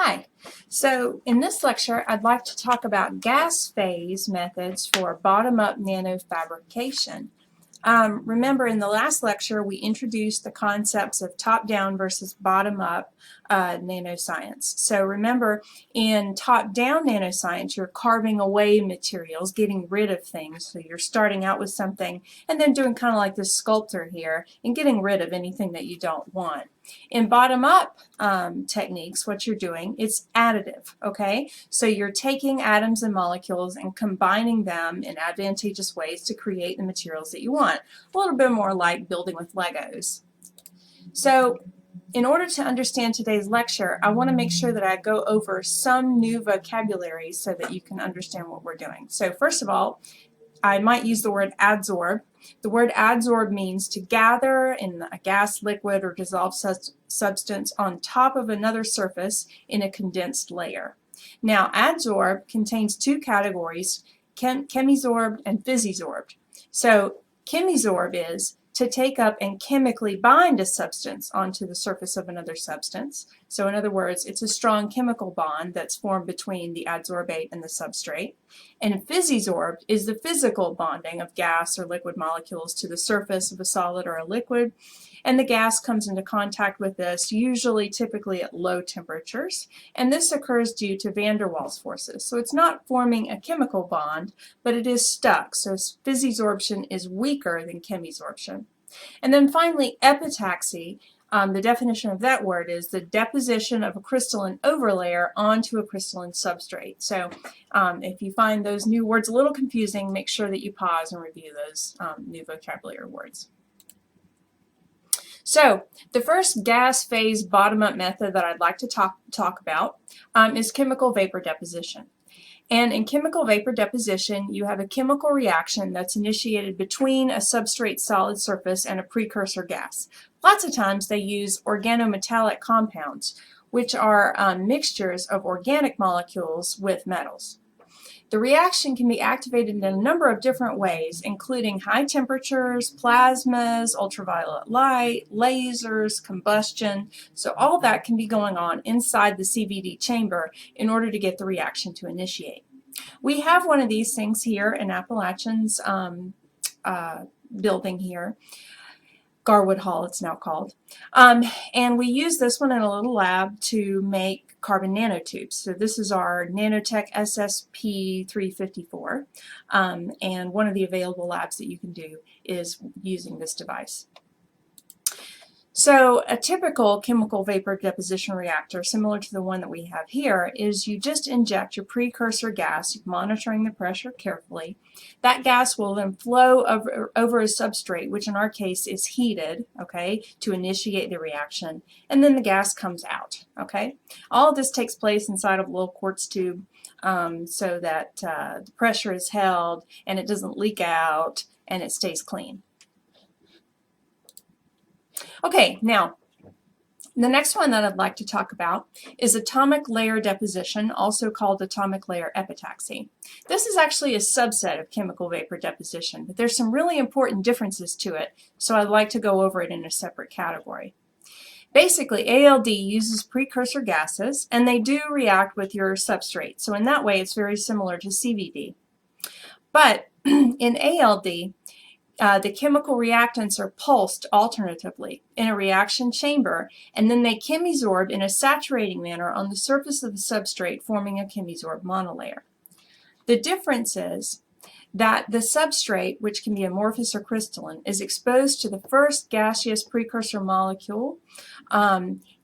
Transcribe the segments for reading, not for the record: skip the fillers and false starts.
Hi. So in this lecture, I'd like to talk about gas phase methods for bottom-up nanofabrication. Remember, in the last lecture, we introduced the concepts of top-down versus bottom-up nanoscience. So remember, in top-down nanoscience, you're carving away materials, getting rid of things. So you're starting out with something and then doing kind of like this sculptor here and getting rid of anything that you don't want. In bottom-up techniques, what you're doing is additive, okay? So you're taking atoms and molecules and combining them in advantageous ways to create the materials that you want. A little bit more like building with Legos. So in order to understand today's lecture, I want to make sure that I go over some new vocabulary so that you can understand what we're doing. So first of all, I might use the word adsorb. The word adsorb means to gather in a gas, liquid, or dissolved substance on top of another surface in a condensed layer. Now, adsorb contains two categories, chemisorbed and physisorbed. So, chemisorbed is to take up and chemically bind a substance onto the surface of another substance. So in other words, it's a strong chemical bond that's formed between the adsorbate and the substrate. And physisorbed is the physical bonding of gas or liquid molecules to the surface of a solid or a liquid. And the gas comes into contact with this, typically at low temperatures. And this occurs due to van der Waals forces. So it's not forming a chemical bond, but it is stuck. So physisorption is weaker than chemisorption. And then finally, epitaxy. The definition of that word is the deposition of a crystalline overlayer onto a crystalline substrate. So if you find those new words a little confusing, make sure that you pause and review those new vocabulary words. So the first gas phase bottom-up method that I'd like to talk about is chemical vapor deposition. And in chemical vapor deposition, you have a chemical reaction that's initiated between a substrate solid surface and a precursor gas. Lots of times they use organometallic compounds, which are mixtures of organic molecules with metals. The reaction can be activated in a number of different ways, including high temperatures, plasmas, ultraviolet light, lasers, combustion. So all that can be going on inside the CVD chamber in order to get the reaction to initiate. We have one of these things here in Appalachian's building here. Garwood Hall, it's now called. And we use this one in a little lab to make carbon nanotubes. So this is our Nanotech SSP354. And one of the available labs that you can do is using this device. So a typical chemical vapor deposition reactor, similar to the one that we have here, is you just inject your precursor gas, monitoring the pressure carefully. That gas will then flow over a substrate, which in our case is heated, okay, to initiate the reaction, and then the gas comes out, okay? All of this takes place inside of a little quartz tube so that the pressure is held and it doesn't leak out and it stays clean. Okay, now, the next one that I'd like to talk about is atomic layer deposition, also called atomic layer epitaxy. This is actually a subset of chemical vapor deposition, but there's some really important differences to it, so I'd like to go over it in a separate category. Basically, ALD uses precursor gases, and they do react with your substrate, so in that way it's very similar to CVD. But in ALD, the chemical reactants are pulsed alternatively in a reaction chamber, and then they chemisorb in a saturating manner on the surface of the substrate, forming a chemisorb monolayer. The difference is that the substrate, which can be amorphous or crystalline, is exposed to the first gaseous precursor molecule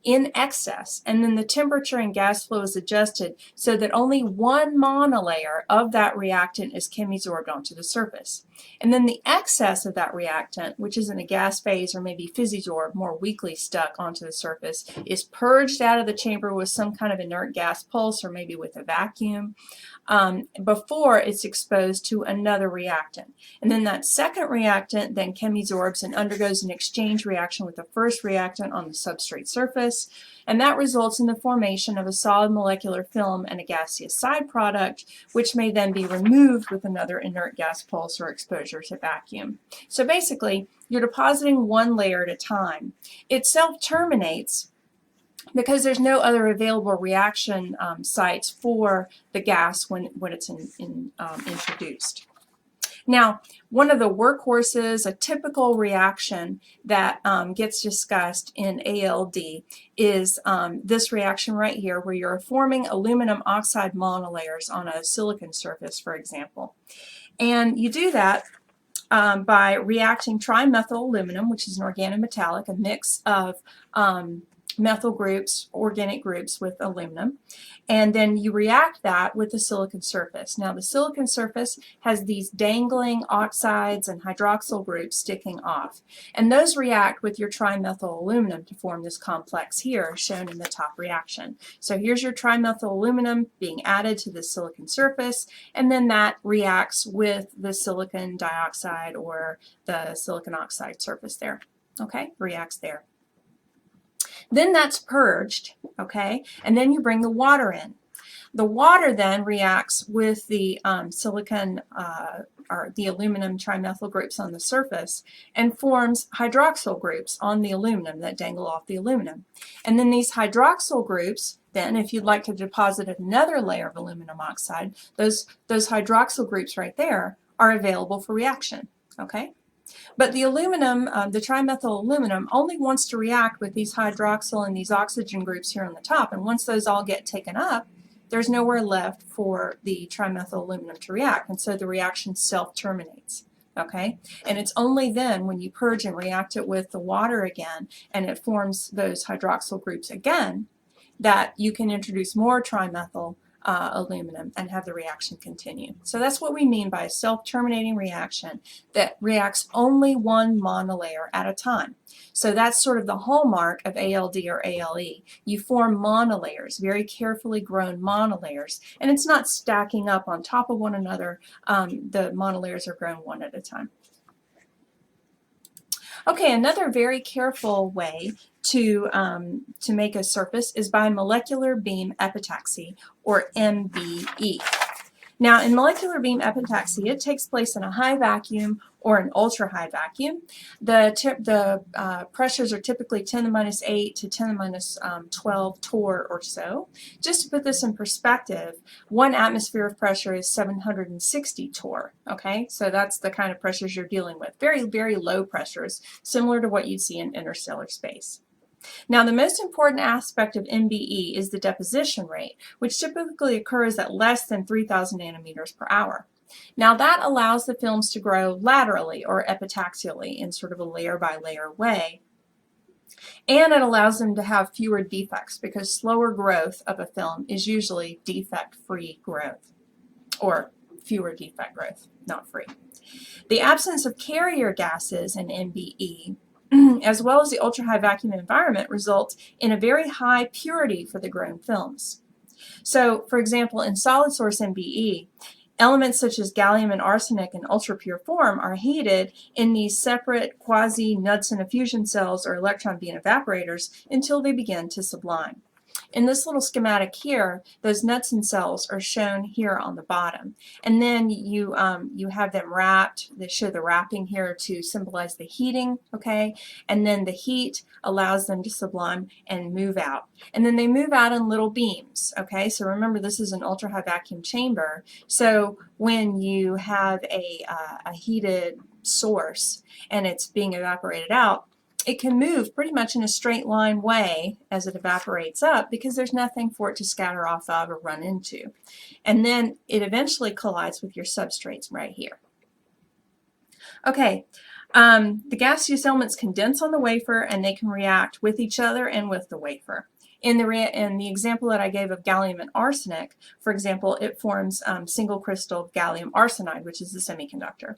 in excess, and then the temperature and gas flow is adjusted so that only one monolayer of that reactant is chemisorbed onto the surface. And then the excess of that reactant, which is in a gas phase or maybe physisorb, more weakly stuck onto the surface, is purged out of the chamber with some kind of inert gas pulse or maybe with a vacuum before it's exposed to another reactant. And then that second reactant then chemisorbs and undergoes an exchange reaction with the first reactant on the substrate surface, and that results in the formation of a solid molecular film and a gaseous side product, which may then be removed with another inert gas pulse or exposure to vacuum. So basically, you're depositing one layer at a time. It self-terminates because there's no other available reaction sites for the gas when it's introduced. Now, one of the workhorses, a typical reaction that gets discussed in ALD is this reaction right here, where you're forming aluminum oxide monolayers on a silicon surface, for example. And you do that by reacting trimethyl aluminum, which is an organometallic, a mix of methyl groups, organic groups with aluminum, and then you react that with the silicon surface. Now the silicon surface has these dangling oxides and hydroxyl groups sticking off, and those react with your trimethyl aluminum to form this complex here shown in the top reaction. So here's your trimethyl aluminum being added to the silicon surface, and then that reacts with the silicon dioxide or the silicon oxide surface there. Okay, reacts there. Then that's purged, okay, and then you bring the water in. The water then reacts with the silicon or the aluminum trimethyl groups on the surface and forms hydroxyl groups on the aluminum that dangle off the aluminum. And then these hydroxyl groups, then if you'd like to deposit another layer of aluminum oxide, those hydroxyl groups right there are available for reaction, okay? But the aluminum, the trimethyl aluminum, only wants to react with these hydroxyl and these oxygen groups here on the top. And once those all get taken up, there's nowhere left for the trimethyl aluminum to react. And so the reaction self-terminates. Okay? And it's only then when you purge and react it with the water again and it forms those hydroxyl groups again that you can introduce more trimethyl aluminum and have the reaction continue. So that's what we mean by a self-terminating reaction that reacts only one monolayer at a time. So that's sort of the hallmark of ALD or ALE. You form monolayers, very carefully grown monolayers, and it's not stacking up on top of one another. The monolayers are grown one at a time. Okay, another very careful way to make a surface is by molecular beam epitaxy, or MBE. Now, in molecular beam epitaxy, it takes place in a high vacuum or an ultra-high vacuum. The pressures are typically 10 to the minus 8 to 10 to the minus 12 torr or so. Just to put this in perspective, 1 atmosphere of pressure is 760 torr, okay? So that's the kind of pressures you're dealing with. Very, very low pressures, similar to what you'd see in interstellar space. Now, the most important aspect of MBE is the deposition rate, which typically occurs at less than 3,000 nanometers per hour. Now, that allows the films to grow laterally or epitaxially in sort of a layer-by-layer way, and it allows them to have fewer defects because slower growth of a film is usually defect-free growth, or fewer defect growth, not free. The absence of carrier gases in MBE as well as the ultra-high vacuum environment result in a very high purity for the grown films. So, for example, in solid source MBE, elements such as gallium and arsenic in ultra-pure form are heated in these separate quasi-Knudsen diffusion cells or electron beam evaporators until they begin to sublime. In this little schematic here, those Knudsen cells are shown here on the bottom. And then you have them wrapped. They show the wrapping here to symbolize the heating, okay? And then the heat allows them to sublime and move out. And then they move out in little beams, okay? So remember, this is an ultra-high vacuum chamber. So when you have a heated source and it's being evaporated out, it can move pretty much in a straight line way as it evaporates up because there's nothing for it to scatter off of or run into. And then it eventually collides with your substrates right here. Okay, the gaseous elements condense on the wafer and they can react with each other and with the wafer. In the example that I gave of gallium and arsenic, for example, it forms single crystal gallium arsenide, which is the semiconductor.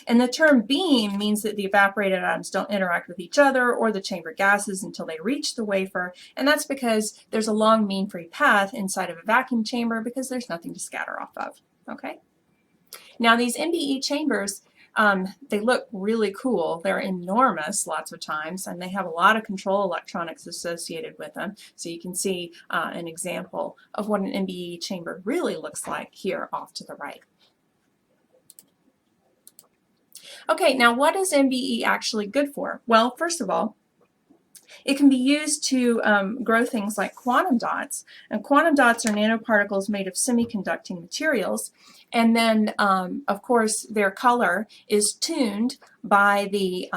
And the term beam means that the evaporated atoms don't interact with each other or the chamber gases until they reach the wafer, and that's because there's a long mean-free path inside of a vacuum chamber because there's nothing to scatter off of, okay? Now these MBE chambers, they look really cool. They're enormous lots of times, and they have a lot of control electronics associated with them. So you can see an example of what an MBE chamber really looks like here off to the right. Okay, now what is MBE actually good for? Well, first of all, It can be used to grow things like quantum dots. And quantum dots are nanoparticles made of semiconducting materials. And then, of course, their color is tuned by the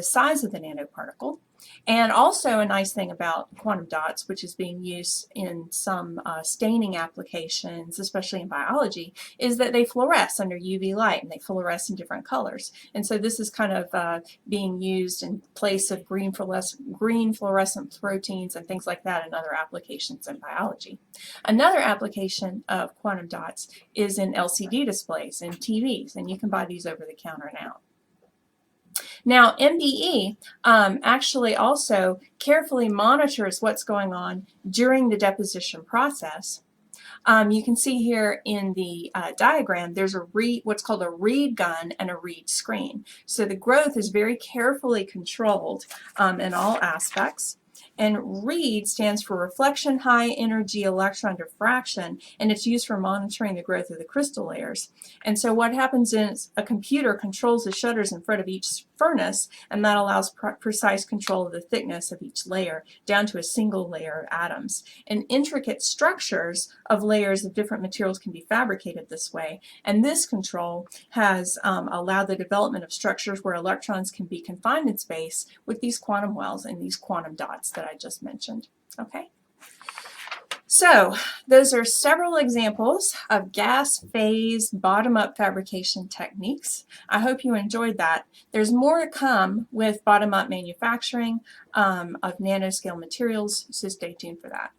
size of the nanoparticle. And also a nice thing about quantum dots, which is being used in some staining applications, especially in biology, is that they fluoresce under UV light, and they fluoresce in different colors. And so this is kind of being used in place of green fluorescent proteins and things like that in other applications in biology. Another application of quantum dots is in LCD displays and TVs, and you can buy these over the counter now. Now, MBE actually also carefully monitors what's going on during the deposition process. You can see here in the diagram, there's what's called a read gun and a read screen. So the growth is very carefully controlled in all aspects. And READ stands for Reflection High Energy Electron Diffraction, and it's used for monitoring the growth of the crystal layers. And so what happens is a computer controls the shutters in front of each furnace, and that allows precise control of the thickness of each layer down to a single layer of atoms. And intricate structures of layers of different materials can be fabricated this way, and this control has allowed the development of structures where electrons can be confined in space with these quantum wells and these quantum dots that I just mentioned. Okay. So those are several examples of gas phase bottom-up fabrication techniques. I hope you enjoyed that. There's more to come with bottom-up manufacturing of nanoscale materials, so stay tuned for that.